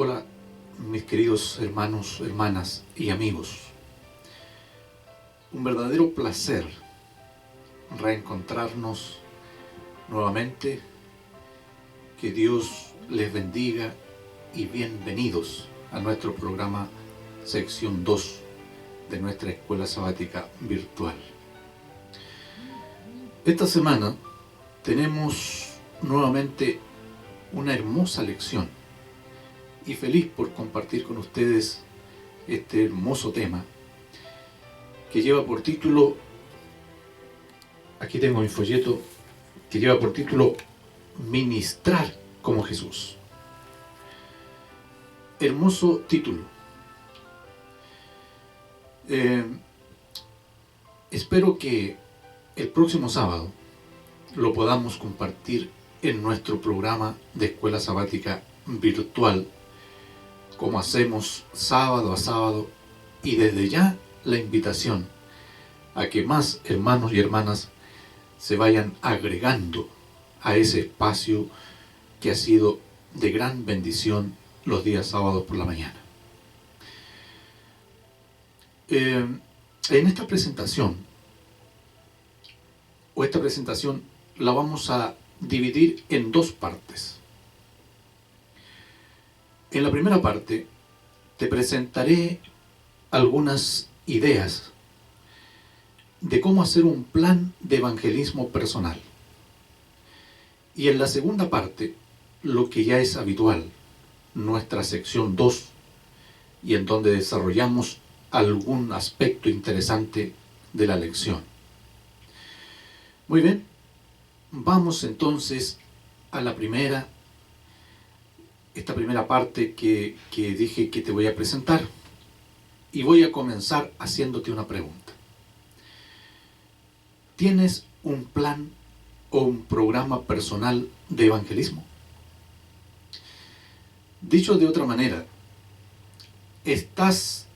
Hola, mis queridos hermanos, hermanas y amigos. Un verdadero placer reencontrarnos nuevamente. Que Dios les bendiga y bienvenidos a nuestro programa sección 2 de nuestra escuela sabática virtual. Esta semana tenemos nuevamente una hermosa lección y feliz por compartir con ustedes este hermoso tema que lleva por título, aquí tengo mi folleto, que lleva por título Ministrar como Jesús. Hermoso título. Espero que el próximo sábado lo podamos compartir en nuestro programa de escuela sabática virtual, como hacemos sábado a sábado, y desde ya la invitación a que más hermanos y hermanas se vayan agregando a ese espacio que ha sido de gran bendición los días sábados por la mañana. En esta presentación la vamos a dividir en dos partes. En la primera parte te presentaré algunas ideas de cómo hacer un plan de evangelismo personal. Y en la segunda parte, lo que ya es habitual, nuestra sección 2, y en donde desarrollamos algún aspecto interesante de la lección. Muy bien, vamos entonces a esta primera parte que dije que te voy a presentar, y voy a comenzar haciéndote una pregunta. ¿Tienes un plan o un programa personal de evangelismo? Dicho de otra manera, ¿estás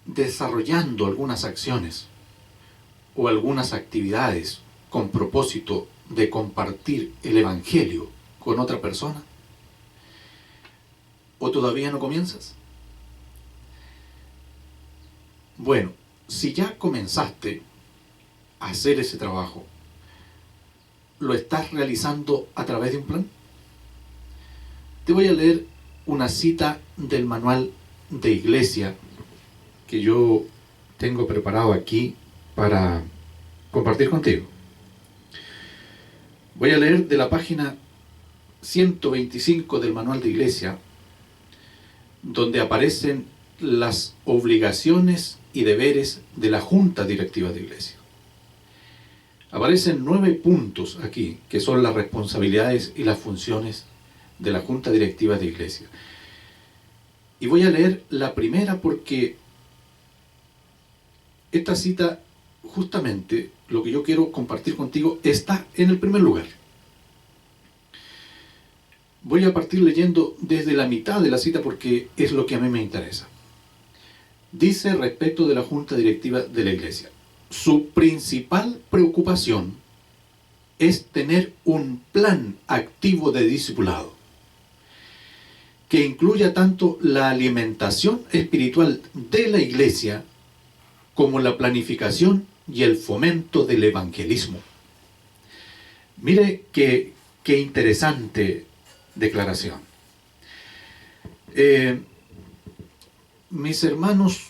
desarrollando algunas acciones o algunas actividades con propósito de compartir el evangelio con otra persona? ¿O todavía no comienzas? Bueno, si ya comenzaste a hacer ese trabajo, ¿lo estás realizando a través de un plan? Te voy a leer una cita del manual de iglesia que yo tengo preparado aquí para compartir contigo. Voy a leer de la página 125 del manual de iglesia, donde aparecen las obligaciones y deberes de la Junta Directiva de Iglesia. Aparecen 9 puntos aquí, que son las responsabilidades y las funciones de la Junta Directiva de Iglesia. Y voy a leer la primera porque esta cita, justamente, lo que yo quiero compartir contigo, está en el primer lugar. Voy a partir leyendo desde la mitad de la cita porque es lo que a mí me interesa. Dice respecto de la Junta Directiva de la Iglesia: su principal preocupación es tener un plan activo de discipulado que incluya tanto la alimentación espiritual de la Iglesia como la planificación y el fomento del evangelismo. Mire qué interesante declaración. Mis hermanos,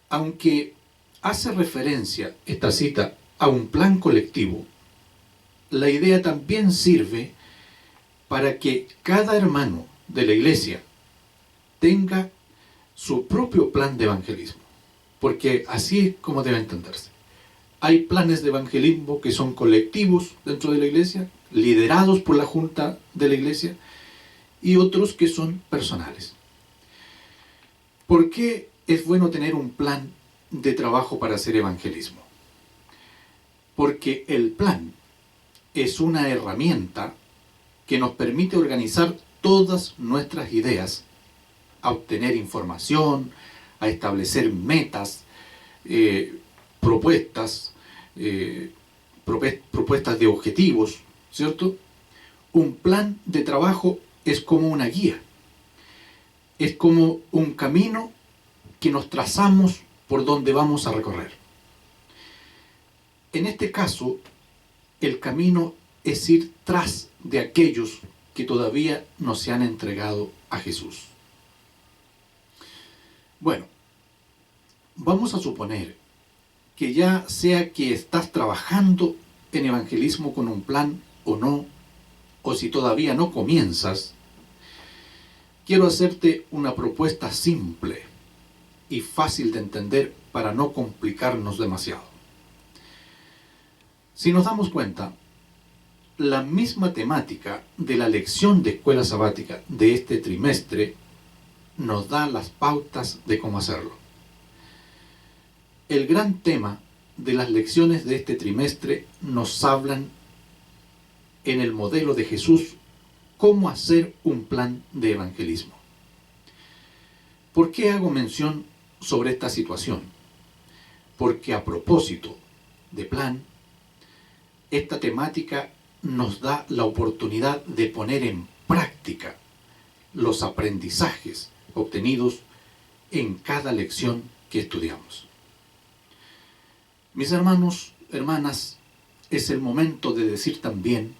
aunque hace referencia esta cita a un plan colectivo, la idea también sirve para que cada hermano de la iglesia tenga su propio plan de evangelismo, porque así es como debe entenderse. Hay planes de evangelismo que son colectivos dentro de la iglesia, liderados por la Junta de la iglesia, y otros que son personales. ¿Por qué es bueno tener un plan de trabajo para hacer evangelismo? Porque el plan es una herramienta que nos permite organizar todas nuestras ideas, a obtener información, a establecer metas, propuestas de objetivos, ¿cierto? Un plan de trabajo es como una guía, es como un camino que nos trazamos por donde vamos a recorrer. En este caso, el camino es ir tras de aquellos que todavía no se han entregado a Jesús. Bueno, vamos a suponer que ya sea que estás trabajando en evangelismo con un plan o no, o si todavía no comienzas, quiero hacerte una propuesta simple y fácil de entender para no complicarnos demasiado. Si nos damos cuenta, la misma temática de la lección de escuela sabática de este trimestre nos da las pautas de cómo hacerlo. El gran tema de las lecciones de este trimestre nos hablan en el modelo de Jesús cómo hacer un plan de evangelismo. ¿Por qué hago mención sobre esta situación? Porque a propósito de plan, esta temática nos da la oportunidad de poner en práctica los aprendizajes obtenidos en cada lección que estudiamos. Mis hermanos, hermanas, es el momento de decir también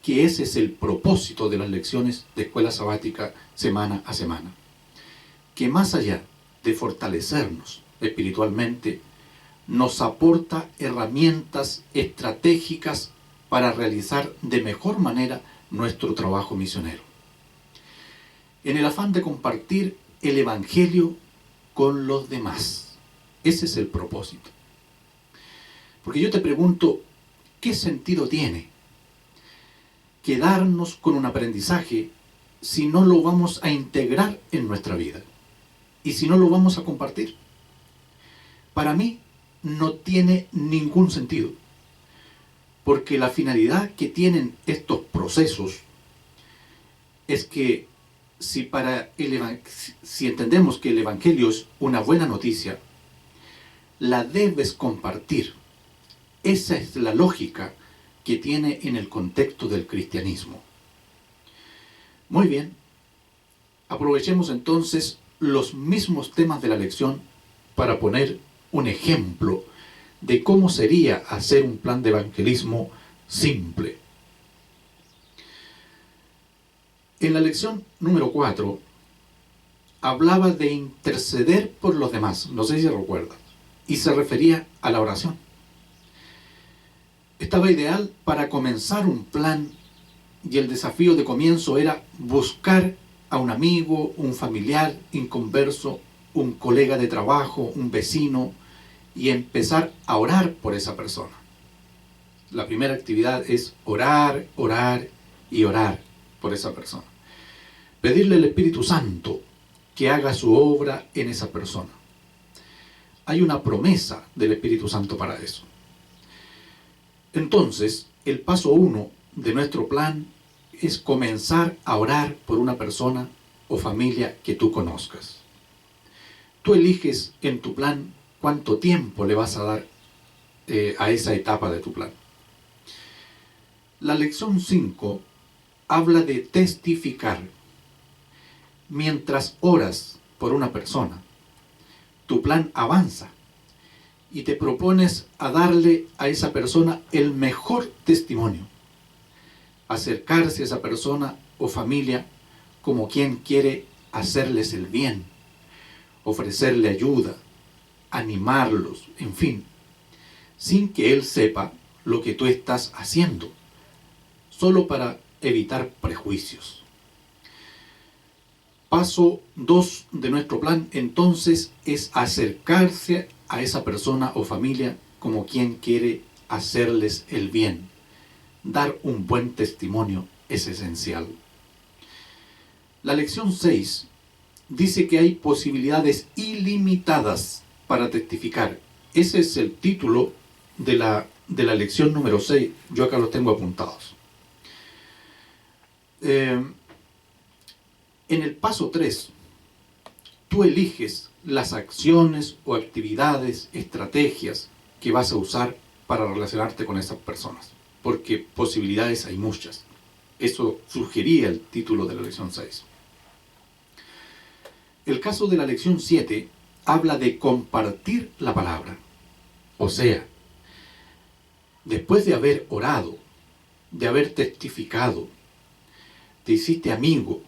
que ese es el propósito de las lecciones de escuela sabática semana a semana. Que más allá de fortalecernos espiritualmente, nos aporta herramientas estratégicas para realizar de mejor manera nuestro trabajo misionero. En el afán de compartir el Evangelio con los demás. Ese es el propósito. Porque yo te pregunto, ¿qué sentido tiene quedarnos con un aprendizaje si no lo vamos a integrar en nuestra vida? Y si no lo vamos a compartir. Para mí no tiene ningún sentido. Porque la finalidad que tienen estos procesos es que si entendemos que el Evangelio es una buena noticia, la debes compartir. Esa es la lógica que tiene en el contexto del cristianismo. Muy bien, aprovechemos entonces los mismos temas de la lección para poner un ejemplo de cómo sería hacer un plan de evangelismo simple. En la lección número 4 hablaba de interceder por los demás, no sé si recuerdan, y se refería a la oración. Estaba ideal para comenzar un plan y el desafío de comienzo era buscar a un amigo, un familiar inconverso, un colega de trabajo, un vecino, y empezar a orar por esa persona. La primera actividad es orar, orar y orar por esa persona. Pedirle al Espíritu Santo que haga su obra en esa persona. Hay una promesa del Espíritu Santo para eso. Entonces, el paso 1 de nuestro plan es comenzar a orar por una persona o familia que tú conozcas. Tú eliges en tu plan cuánto tiempo le vas a dar a esa etapa de tu plan. La lección 5 habla de testificar. Mientras oras por una persona, tu plan avanza y te propones a darle a esa persona el mejor testimonio. Acercarse a esa persona o familia como quien quiere hacerles el bien, ofrecerle ayuda, animarlos, en fin, sin que él sepa lo que tú estás haciendo, solo para evitar prejuicios. Paso 2 de nuestro plan, entonces, es acercarse a esa persona o familia como quien quiere hacerles el bien. Dar un buen testimonio es esencial. La lección 6 dice que hay posibilidades ilimitadas para testificar. Ese es el título de la lección número 6. Yo acá los tengo apuntados. En el paso 3, tú eliges las acciones o actividades, estrategias que vas a usar para relacionarte con esas personas, porque posibilidades hay muchas. Eso sugería el título de la lección 6. El caso de la lección 7 habla de compartir la palabra. O sea, después de haber orado, de haber testificado, te hiciste amigo,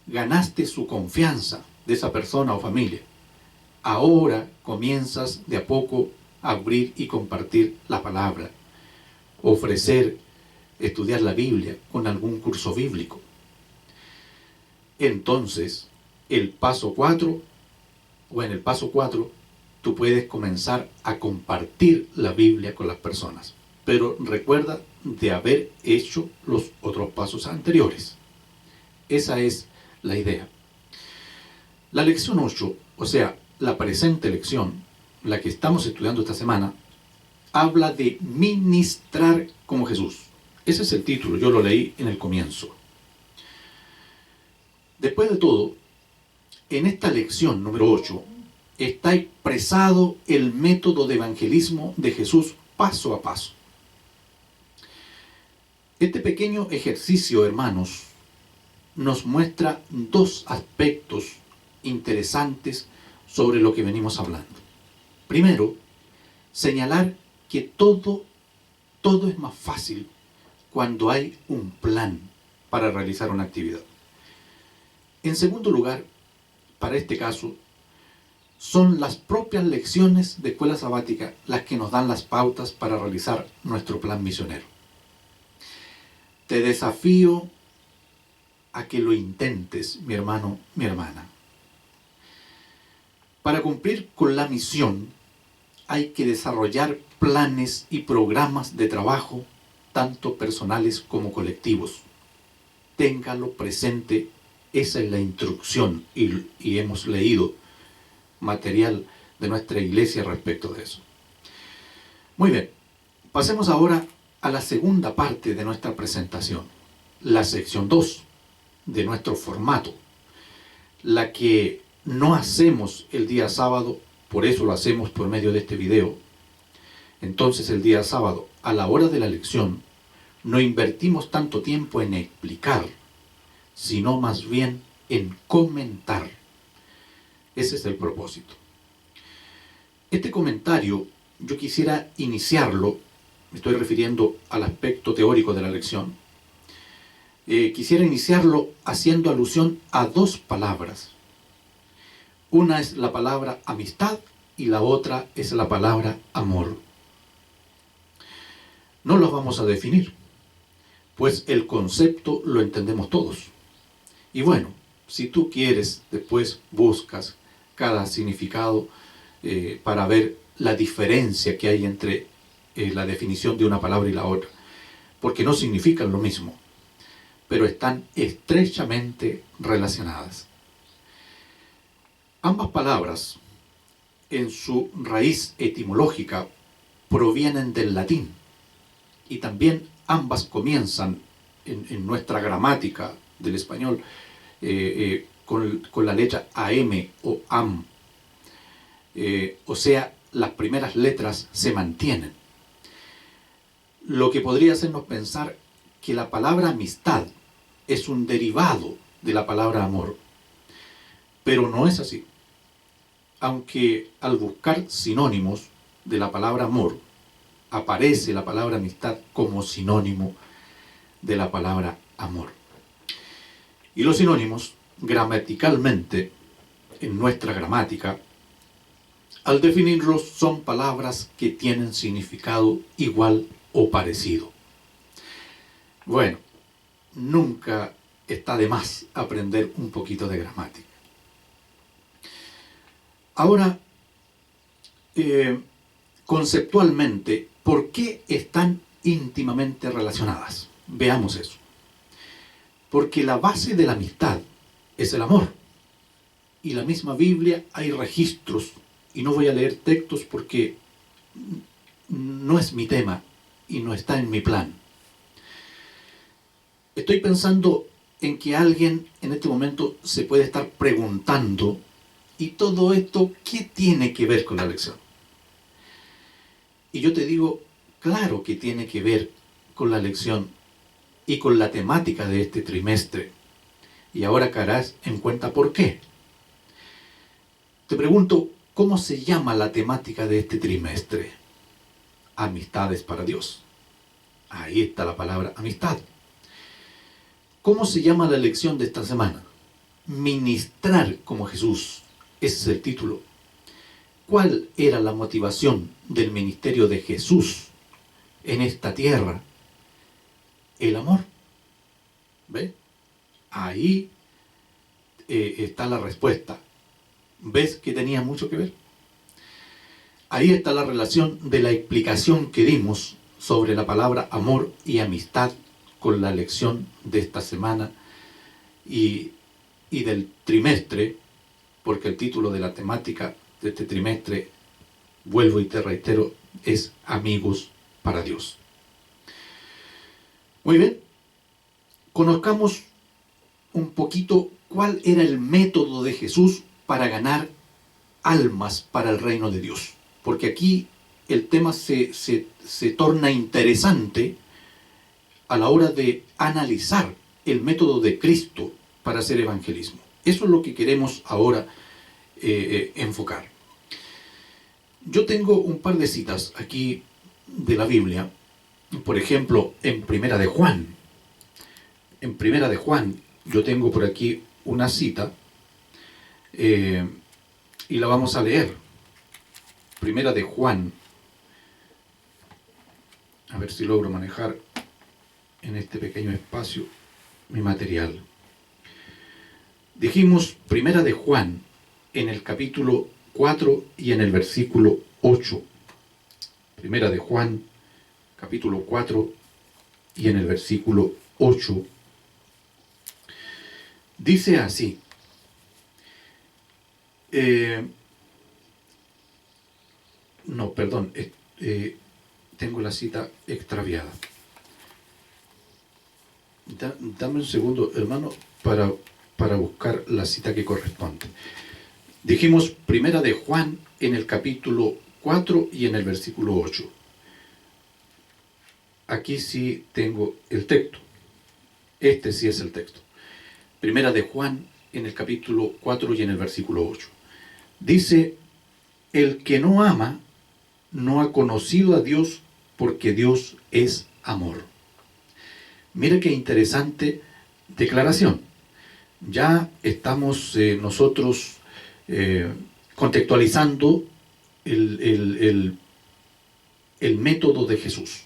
ganaste su confianza de esa persona o familia. Ahora comienzas de a poco a abrir y compartir la palabra, ofrecer, estudiar la Biblia con algún curso bíblico. Entonces, en el paso 4, tú puedes comenzar a compartir la Biblia con las personas. Pero recuerda de haber hecho los otros pasos anteriores. Esa es la idea. La lección 8, o sea, la presente lección, la que estamos estudiando esta semana, habla de ministrar como Jesús. Ese es el título, yo lo leí en el comienzo. Después de todo, en esta lección número 8 está expresado el método de evangelismo de Jesús paso a paso. Este pequeño ejercicio, hermanos, nos muestra dos aspectos interesantes sobre lo que venimos hablando. Primero, señalar que todo es más fácil cuando hay un plan para realizar una actividad. En segundo lugar, para este caso, son las propias lecciones de escuela sabática las que nos dan las pautas para realizar nuestro plan misionero. Te desafío a que lo intentes, mi hermano, mi hermana. Para cumplir con la misión, hay que desarrollar planes y programas de trabajo, tanto personales como colectivos. Téngalo presente, esa es la instrucción y hemos leído material de nuestra iglesia respecto de eso. Muy bien, pasemos ahora a la segunda parte de nuestra presentación, la sección 2 de nuestro formato, la que no hacemos el día sábado, por eso lo hacemos por medio de este video. Entonces el día sábado, a la hora de la lección, no invertimos tanto tiempo en explicar, sino más bien en comentar. Ese es el propósito. Este comentario yo quisiera iniciarlo, me estoy refiriendo al aspecto teórico de la lección, quisiera iniciarlo haciendo alusión a dos palabras. Una es la palabra amistad y la otra es la palabra amor. No los vamos a definir, pues el concepto lo entendemos todos. Y bueno, si tú quieres, después buscas cada significado para ver la diferencia que hay entre la definición de una palabra y la otra, porque no significan lo mismo, pero están estrechamente relacionadas. Ambas palabras, en su raíz etimológica, provienen del latín, y también ambas comienzan en nuestra gramática del español con la letra AM o AM. O sea, las primeras letras se mantienen. Lo que podría hacernos pensar que la palabra amistad es un derivado de la palabra amor. Pero no es así. Aunque al buscar sinónimos de la palabra amor, aparece la palabra amistad como sinónimo de la palabra amor. Y los sinónimos, gramaticalmente, en nuestra gramática, al definirlos son palabras que tienen significado igual o parecido. Bueno, nunca está de más aprender un poquito de gramática. Ahora, conceptualmente, ¿por qué están íntimamente relacionadas? Veamos eso. Porque la base de la amistad es el amor. Y la misma Biblia hay registros, y no voy a leer textos porque no es mi tema y no está en mi plan. Estoy pensando en que alguien en este momento se puede estar preguntando, ¿y todo esto qué tiene que ver con la lección? Y yo te digo, claro que tiene que ver con la lección, y con la temática de este trimestre. Y ahora caerás en cuenta por qué. Te pregunto, ¿cómo se llama la temática de este trimestre? Amistades para Dios. Ahí está la palabra amistad. ¿Cómo se llama la lección de esta semana? Ministrar como Jesús. Ese es el título. ¿Cuál era la motivación del ministerio de Jesús en esta tierra? El amor. ¿Ves? Ahí está la respuesta. ¿Ves que tenía mucho que ver? Ahí está la relación de la explicación que dimos sobre la palabra amor y amistad con la lección de esta semana y del trimestre, porque el título de la temática de este trimestre, vuelvo y te reitero, es Amigos para Dios. Muy bien, conozcamos un poquito cuál era el método de Jesús para ganar almas para el reino de Dios, porque aquí el tema se torna interesante a la hora de analizar el método de Cristo para hacer evangelismo. Eso es lo que queremos ahora enfocar. Yo tengo un par de citas aquí de la Biblia, por ejemplo, en Primera de Juan. En Primera de Juan yo tengo por aquí una cita y la vamos a leer. Primera de Juan, a ver si logro manejar en este pequeño espacio mi material. Dijimos Primera de Juan en el capítulo 4 y en el versículo 8. Primera de Juan, capítulo 4 y en el versículo 8. Dice así. No, perdón, tengo la cita extraviada. Dame un segundo, hermano, para buscar la cita que corresponde. Dijimos Primera de Juan en el capítulo 4 y en el versículo 8. Aquí sí tengo el texto. Este sí es el texto. Primera de Juan en el capítulo 4 y en el versículo 8. Dice, el que no ama no ha conocido a Dios, porque Dios es amor. Mira qué interesante declaración. Ya estamos nosotros contextualizando el método de Jesús.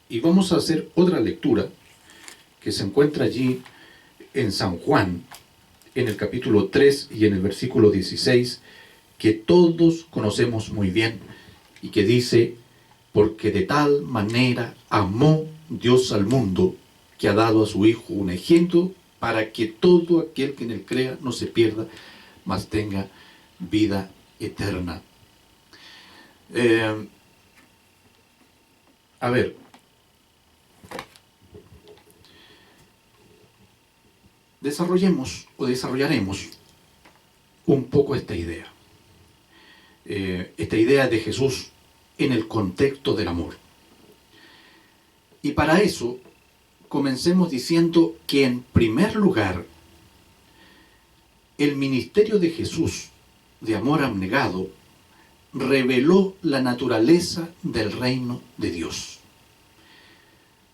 Y vamos a hacer otra lectura que se encuentra allí en San Juan, en el capítulo 3 y en el versículo 16, que todos conocemos muy bien, y que dice, porque de tal manera amó Dios al mundo, que ha dado a su Hijo unigénito, para que todo aquel que en él crea no se pierda, mas tenga vida eterna. A ver, desarrollaremos un poco esta idea. Esta idea de Jesús en el contexto del amor. Y para eso, comencemos diciendo que en primer lugar, el ministerio de Jesús de amor abnegado reveló la naturaleza del reino de Dios.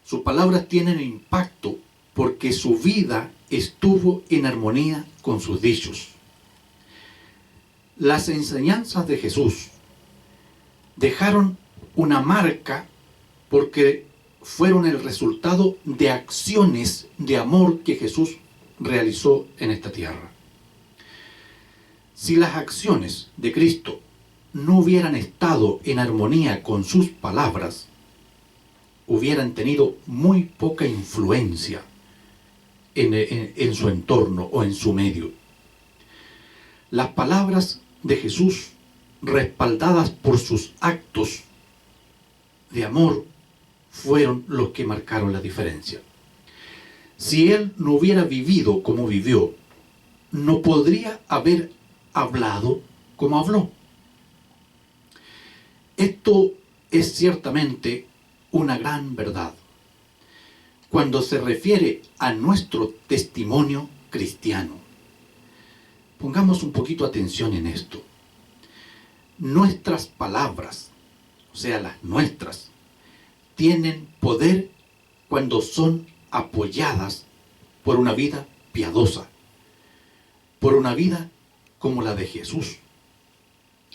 Sus palabras tienen impacto porque su vida estuvo en armonía con sus dichos. Las enseñanzas de Jesús dejaron una marca porque fueron el resultado de acciones de amor que Jesús realizó en esta tierra. Si las acciones de Cristo no hubieran estado en armonía con sus palabras, hubieran tenido muy poca influencia en su entorno o en su medio. Las palabras de Jesús, respaldadas por sus actos de amor, fueron los que marcaron la diferencia. Si él no hubiera vivido como vivió, no podría haber hablado como habló. Esto es ciertamente una gran verdad. cuando se refiere a nuestro testimonio cristiano. Pongamos un poquito atención en esto. Nuestras palabras, o sea, las nuestras, tienen poder cuando son apoyadas por una vida piadosa, por una vida como la de Jesús.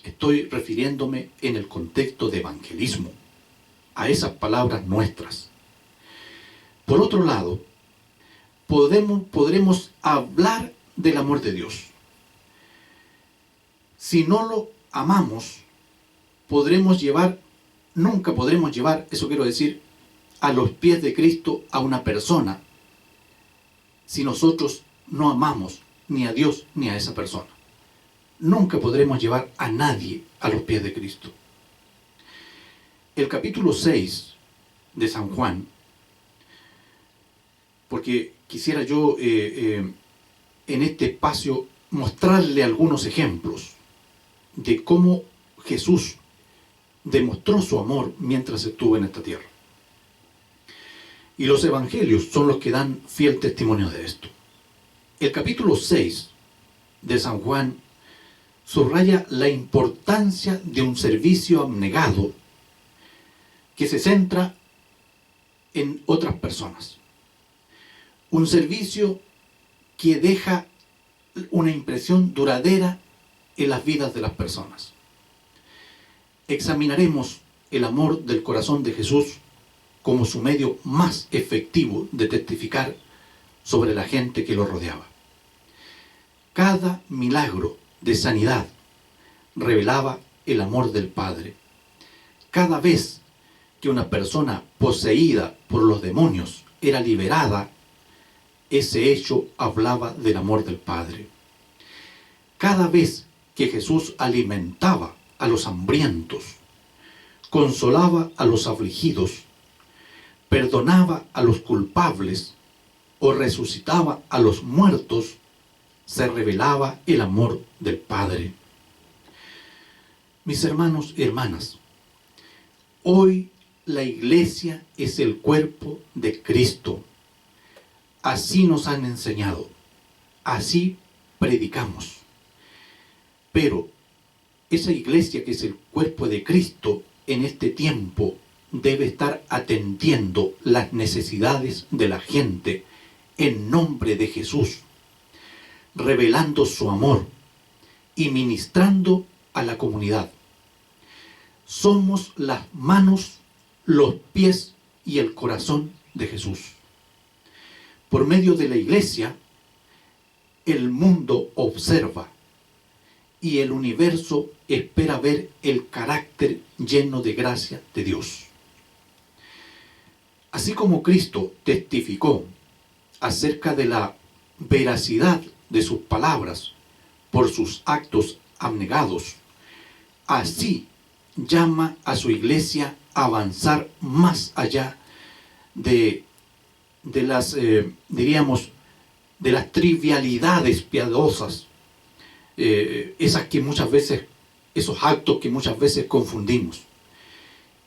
Estoy refiriéndome en el contexto de evangelismo, a esas palabras nuestras. Por otro lado, podremos hablar del amor de Dios. Si no lo amamos, nunca podremos llevar, eso quiero decir, a los pies de Cristo a una persona, si nosotros no amamos ni a Dios ni a esa persona. Nunca podremos llevar a nadie a los pies de Cristo. El capítulo 6 de San Juan, porque quisiera yo en este espacio mostrarle algunos ejemplos de cómo Jesús demostró su amor mientras estuvo en esta tierra. Y los evangelios son los que dan fiel testimonio de esto. El capítulo 6 de San Juan subraya la importancia de un servicio abnegado que se centra en otras personas. Un servicio que deja una impresión duradera en las vidas de las personas. Examinaremos el amor del corazón de Jesús como su medio más efectivo de testificar sobre la gente que lo rodeaba. Cada milagro de sanidad revelaba el amor del Padre. Cada vez que una persona poseída por los demonios era liberada, ese hecho hablaba del amor del Padre. Cada vez que Jesús alimentaba a los hambrientos, consolaba a los afligidos, perdonaba a los culpables o resucitaba a los muertos, se revelaba el amor del Padre. Mis hermanos y hermanas, hoy la iglesia es el cuerpo de Cristo. Así nos han enseñado, así predicamos. Pero esa iglesia que es el cuerpo de Cristo en este tiempo debe estar atendiendo las necesidades de la gente en nombre de Jesús, revelando su amor y ministrando a la comunidad. Somos las manos, los pies y el corazón de Jesús. Por medio de la iglesia, el mundo observa y el universo espera ver el carácter lleno de gracia de Dios. Así como Cristo testificó acerca de la veracidad de sus palabras por sus actos abnegados, así llama a su iglesia a avanzar más allá de las, diríamos, de las trivialidades piadosas, esas que muchas veces, esos actos que muchas veces confundimos,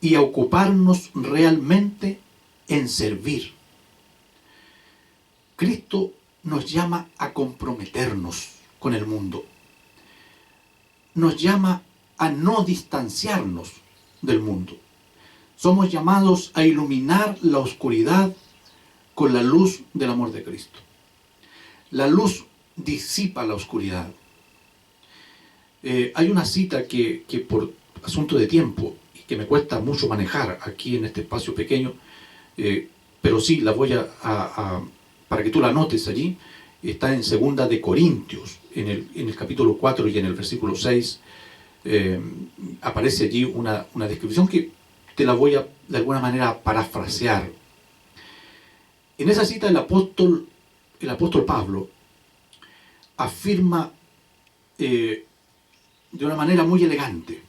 y a ocuparnos realmente en servir. Cristo nos llama a comprometernos con el mundo. Nos llama a no distanciarnos del mundo. Somos llamados a iluminar la oscuridad con la luz del amor de Cristo. La luz disipa la oscuridad. Hay una cita que por asunto de tiempo, y que me cuesta mucho manejar aquí en este espacio pequeño, pero sí la voy para que tú la anotes allí. Está en 2 de Corintios, en el capítulo 4 y en el versículo 6, aparece allí una descripción que te la voy a, de alguna manera, parafrasear. En esa cita el apóstol Pablo afirma de una manera muy elegante,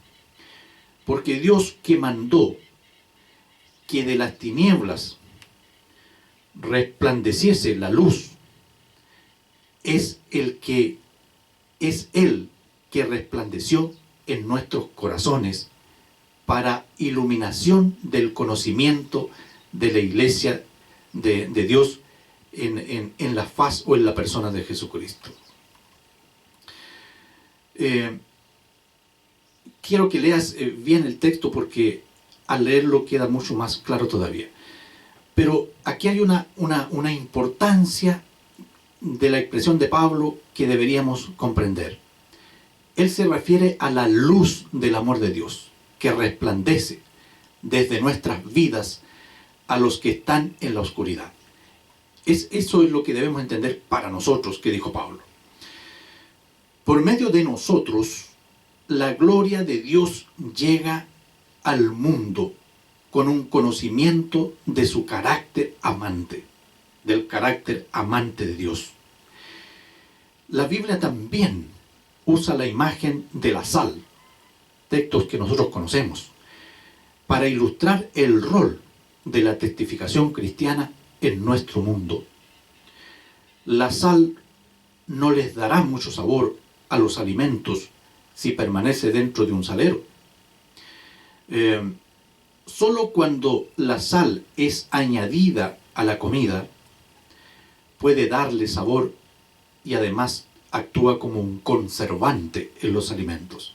porque Dios que mandó que de las tinieblas resplandeciese la luz, es Él que resplandeció en nuestros corazones para iluminación del conocimiento de la iglesia de Dios en la faz o en la persona de Jesucristo. Quiero que leas bien el texto porque al leerlo queda mucho más claro todavía. Pero aquí hay una importancia de la expresión de Pablo que deberíamos comprender. Él se refiere a la luz del amor de Dios que resplandece desde nuestras vidas a los que están en la oscuridad. Eso es lo que debemos entender para nosotros, que dijo Pablo. Por medio de nosotros, la gloria de Dios llega al mundo con un conocimiento de su carácter amante, del carácter amante de Dios. La Biblia también usa la imagen de la sal, textos que nosotros conocemos, para ilustrar el rol de la testificación cristiana en nuestro mundo. La sal no les dará mucho sabor a los alimentos si permanece dentro de un salero. Solo cuando la sal es añadida a la comida puede darle sabor y además actúa como un conservante en los alimentos.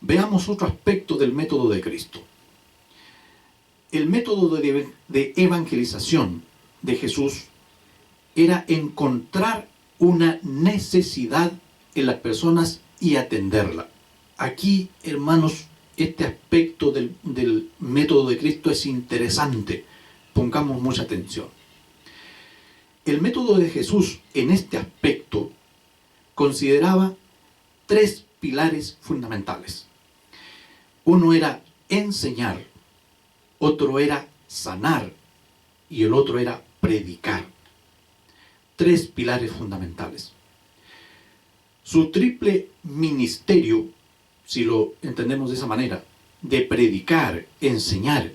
Veamos otro aspecto del método de Cristo. El método de evangelización de Jesús era encontrar una necesidad en las personas y atenderla. Aquí, hermanos, este aspecto del método de Cristo es interesante. Pongamos mucha atención. El método de Jesús en este aspecto consideraba 3 pilares fundamentales. Uno era enseñar, otro era sanar y el otro era predicar. 3 pilares fundamentales. Su triple ministerio, si lo entendemos de esa manera, de predicar, enseñar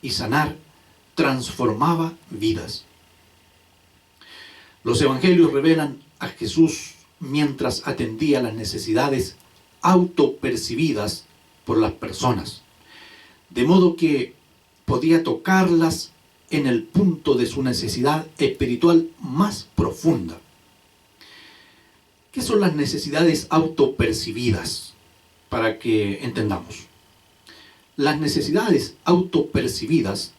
y sanar, transformaba vidas. Los evangelios revelan a Jesús mientras atendía las necesidades autopercibidas por las personas, de modo que podía tocarlas en el punto de su necesidad espiritual más profunda. ¿Qué son las necesidades autopercibidas? Para que entendamos. Las necesidades autopercibidas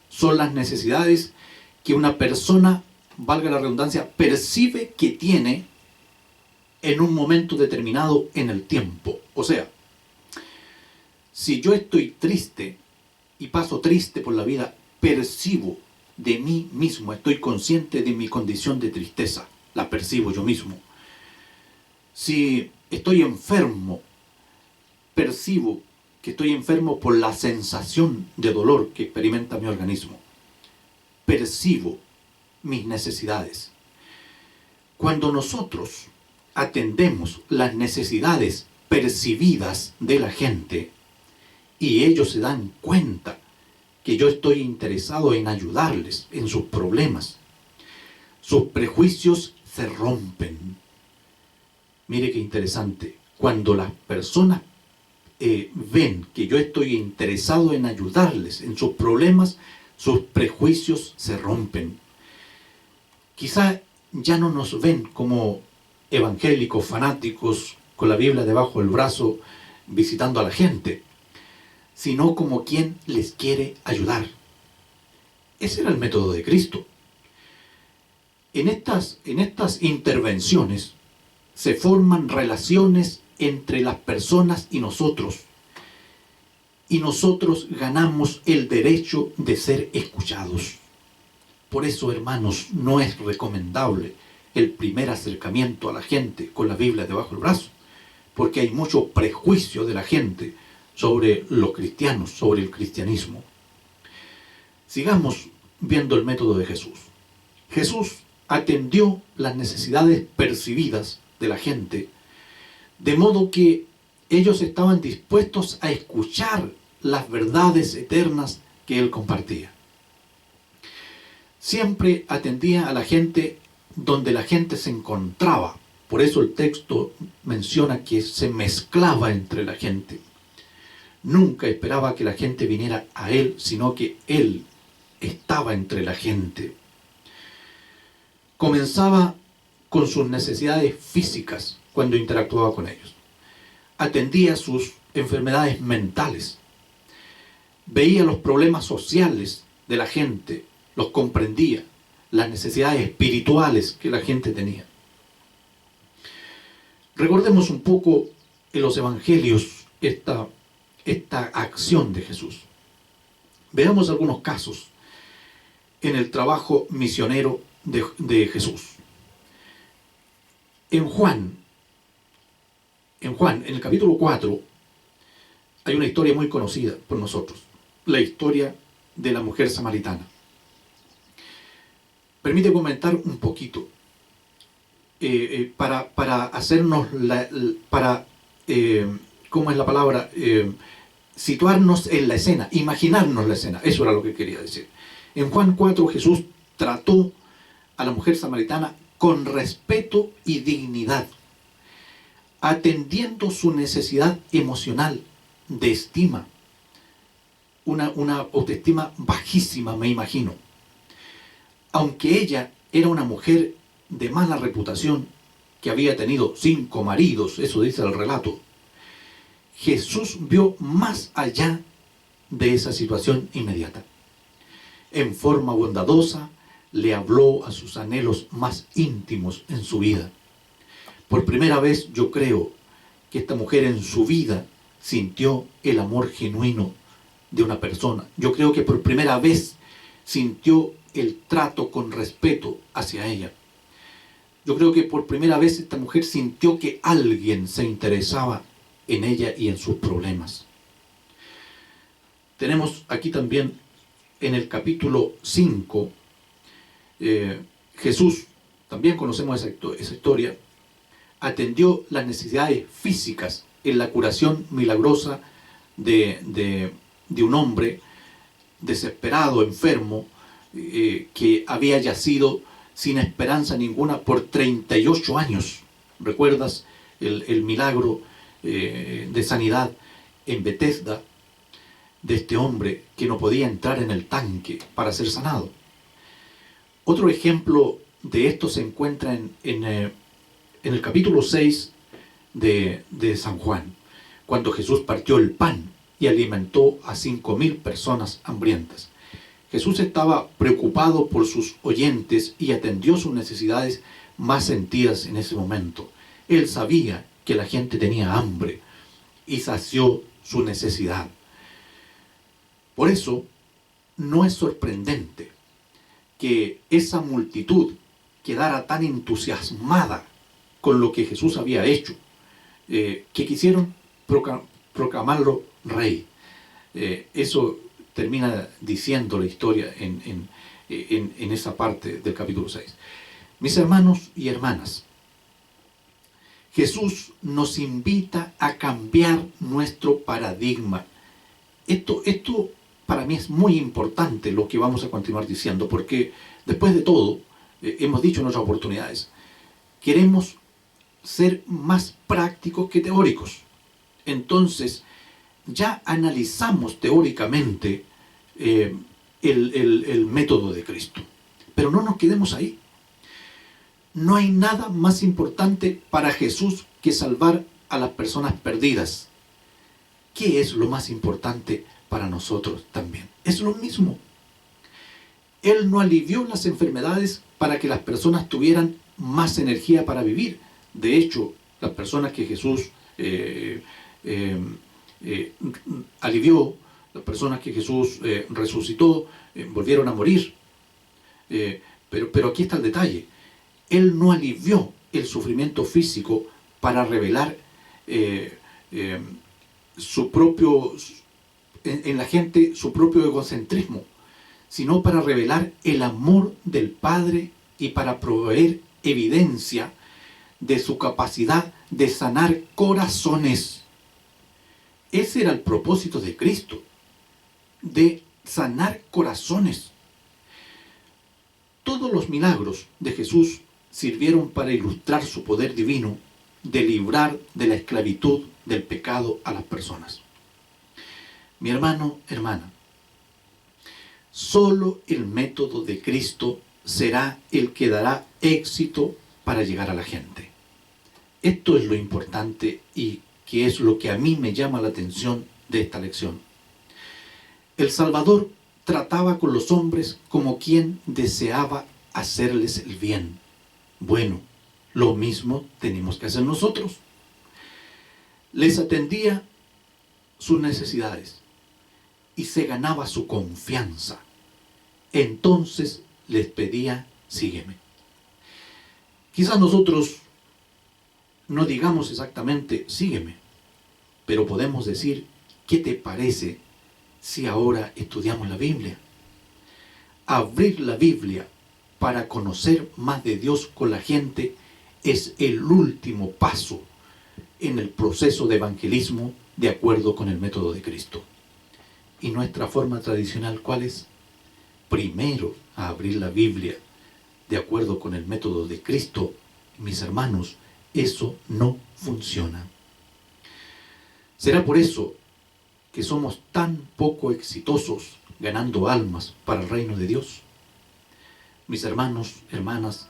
son las necesidades que una persona, valga la redundancia, percibe que tiene en un momento determinado en el tiempo. O sea, si yo estoy triste y paso triste por la vida, percibo de mí mismo, estoy consciente de mi condición de tristeza, la percibo yo mismo. Si estoy enfermo, percibo que estoy enfermo por la sensación de dolor que experimenta mi organismo. Percibo mis necesidades. Cuando nosotros atendemos las necesidades percibidas de la gente y ellos se dan cuenta que yo estoy interesado en ayudarles en sus problemas, sus prejuicios se rompen. Mire qué interesante. Cuando las personas ven que yo estoy interesado en ayudarles en sus problemas, sus prejuicios se rompen. Quizá ya no nos ven como evangélicos, fanáticos, con la Biblia debajo del brazo, visitando a la gente, sino como quien les quiere ayudar. Ese era el método de Cristo. En estas intervenciones se forman relaciones entre las personas y nosotros ganamos el derecho de ser escuchados. Por eso, hermanos, no es recomendable el primer acercamiento a la gente con la Biblia debajo del brazo, porque hay mucho prejuicio de la gente sobre los cristianos, sobre el cristianismo. Sigamos viendo el método de Jesús. Jesús atendió las necesidades percibidas de la gente, de modo que ellos estaban dispuestos a escuchar las verdades eternas que Él compartía. Siempre atendía a la gente donde la gente se encontraba. Por eso el texto menciona que se mezclaba entre la gente. Nunca esperaba que la gente viniera a Él, sino que Él estaba entre la gente. Comenzaba con sus necesidades físicas cuando interactuaba con ellos. Atendía sus enfermedades mentales. Veía los problemas sociales de la gente, los comprendía, las necesidades espirituales que la gente tenía. Recordemos un poco en los evangelios esta acción de Jesús. Veamos algunos casos en el trabajo misionero de Jesús. En Juan, en el capítulo 4, hay una historia muy conocida por nosotros, la historia de la mujer samaritana. Permite comentar un poquito, para hacernos, ¿cómo es la palabra? Situarnos en la escena, imaginarnos la escena, eso era lo que quería decir. En Juan 4 Jesús trató a la mujer samaritana con respeto y dignidad, atendiendo su necesidad emocional de estima, una autoestima bajísima, me imagino. Aunque ella era una mujer de mala reputación, que había tenido 5 maridos, eso dice el relato, Jesús vio más allá de esa situación inmediata. En forma bondadosa, le habló a sus anhelos más íntimos en su vida. Por primera vez yo creo que esta mujer en su vida sintió el amor genuino de una persona. Yo creo que por primera vez sintió el trato con respeto hacia ella. Yo creo que por primera vez esta mujer sintió que alguien se interesaba en ella y en sus problemas. Tenemos aquí también en el capítulo 5, Jesús, también conocemos esa historia, atendió las necesidades físicas en la curación milagrosa de un hombre desesperado, enfermo, que había yacido sin esperanza ninguna por 38 años. ¿Recuerdas el milagro de sanidad en Betesda de este hombre que no podía entrar en el tanque para ser sanado? Otro ejemplo de esto se encuentra en el capítulo 6 de San Juan, cuando Jesús partió el pan y alimentó a 5.000 personas hambrientas. Jesús estaba preocupado por sus oyentes y atendió sus necesidades más sentidas en ese momento. Él sabía que la gente tenía hambre y sació su necesidad. Por eso, no es sorprendente que esa multitud quedara tan entusiasmada con lo que Jesús había hecho, que quisieron proclamarlo rey. Eso termina diciendo la historia en esa parte del capítulo 6. Mis hermanos y hermanas, Jesús nos invita a cambiar nuestro paradigma. Esto para mí es muy importante, lo que vamos a continuar diciendo, porque después de todo, hemos dicho en otras oportunidades, queremos ser más prácticos que teóricos. Entonces, ya analizamos teóricamente el método de Cristo. Pero no nos quedemos ahí. No hay nada más importante para Jesús que salvar a las personas perdidas. ¿Qué es lo más importante para nosotros también? Es lo mismo. Él no alivió las enfermedades para que las personas tuvieran más energía para vivir. De hecho, las personas que Jesús alivió, las personas que Jesús resucitó, volvieron a morir. Pero aquí está el detalle. Él no alivió el sufrimiento físico para revelar en la gente su propio egocentrismo, sino para revelar el amor del Padre y para proveer evidencia de su capacidad de sanar corazones. Ese era el propósito de Cristo, de sanar corazones. Todos los milagros de Jesús sirvieron para ilustrar su poder divino de librar de la esclavitud del pecado a las personas. Mi hermano, hermana, Solo el método de Cristo será el que dará éxito para llegar a la gente. Esto es lo importante y que es lo que a mí me llama la atención de esta lección. El Salvador trataba con los hombres como quien deseaba hacerles el bien. Bueno, lo mismo tenemos que hacer nosotros. Les atendía sus necesidades y se ganaba su confianza. Entonces les pedía, sígueme. Quizás nosotros no digamos exactamente, sígueme, pero podemos decir, ¿qué te parece si ahora estudiamos la Biblia? Abrir la Biblia para conocer más de Dios con la gente es el último paso en el proceso de evangelismo de acuerdo con el método de Cristo. ¿Y nuestra forma tradicional cuál es? Primero a abrir la Biblia de acuerdo con el método de Cristo. Mis hermanos, eso no funciona. ¿Será por eso que somos tan poco exitosos ganando almas para el reino de Dios? Mis hermanos, hermanas,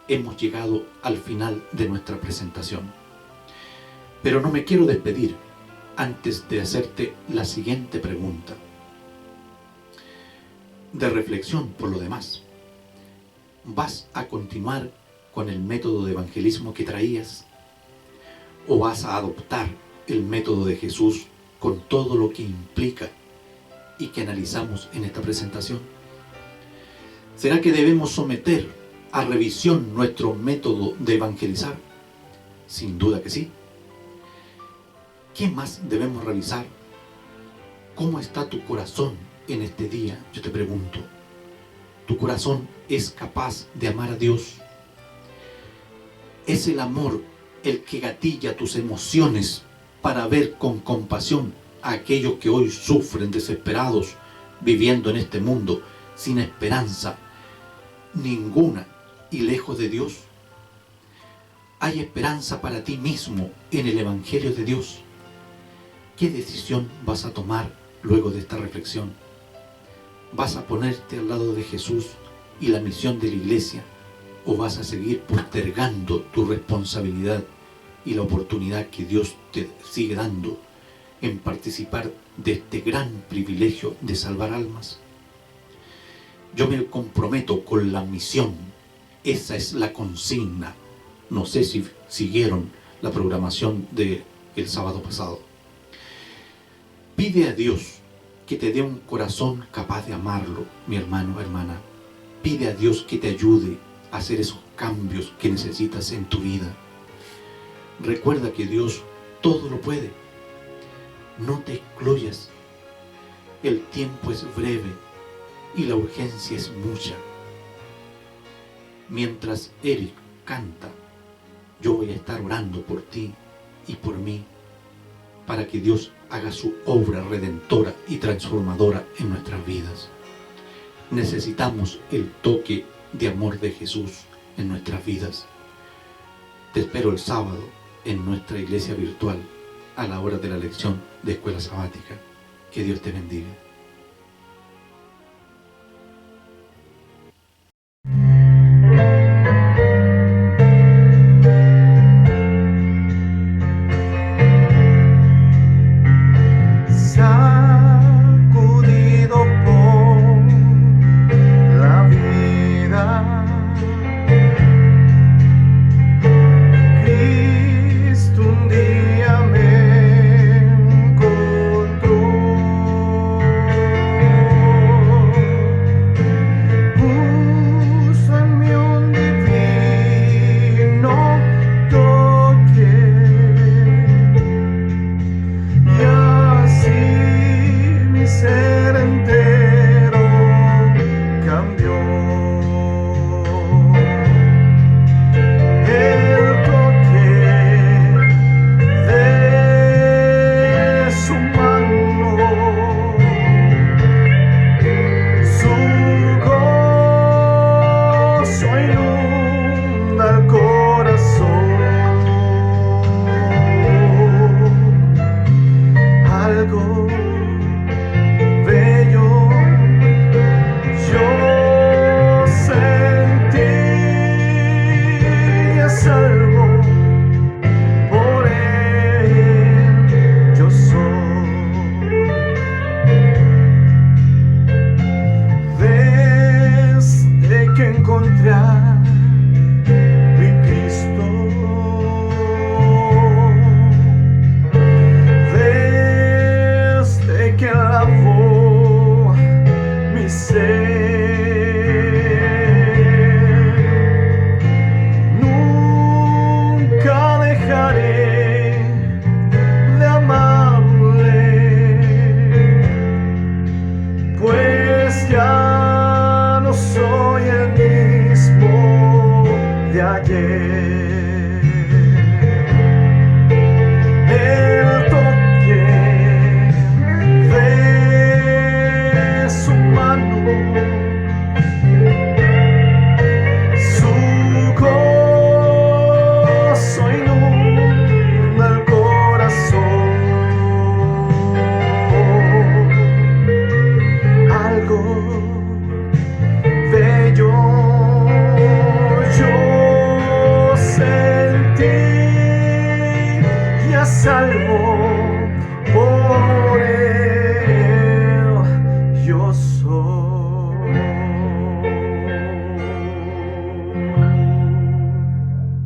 hemos llegado al final de nuestra presentación. Pero no me quiero despedir antes de hacerte la siguiente pregunta, de reflexión por lo demás. ¿Vas a continuar con el método de evangelismo que traías? ¿O vas a adoptar el método de Jesús con todo lo que implica y que analizamos en esta presentación? ¿Será que debemos someter a revisión nuestro método de evangelizar? Sin duda que sí. ¿Qué más debemos revisar? ¿Cómo está tu corazón en este día? Yo te pregunto, ¿tu corazón es capaz de amar a Dios? ¿Es el amor el que gatilla tus emociones para ver con compasión a aquellos que hoy sufren desesperados, viviendo en este mundo sin esperanza ninguna y lejos de Dios? ¿Hay esperanza para ti mismo en el Evangelio de Dios? ¿Qué decisión vas a tomar luego de esta reflexión? ¿Vas a ponerte al lado de Jesús y la misión de la iglesia? ¿O vas a seguir postergando tu responsabilidad y la oportunidad que Dios te sigue dando en participar de este gran privilegio de salvar almas? Yo me comprometo con la misión. Esa es la consigna. No sé si siguieron la programación del sábado pasado. Pide a Dios que te dé un corazón capaz de amarlo, mi hermano, hermana. Pide a Dios que te ayude a hacer esos cambios que necesitas en tu vida. Recuerda que Dios todo lo puede. No te excluyas. El tiempo es breve y la urgencia es mucha. Mientras Eric canta, yo voy a estar orando por ti y por mí, para que Dios haga su obra redentora y transformadora en nuestras vidas. Necesitamos el toque de amor de Jesús en nuestras vidas. Te espero el sábado en nuestra iglesia virtual a la hora de la lección de escuela sabática. Que Dios te bendiga.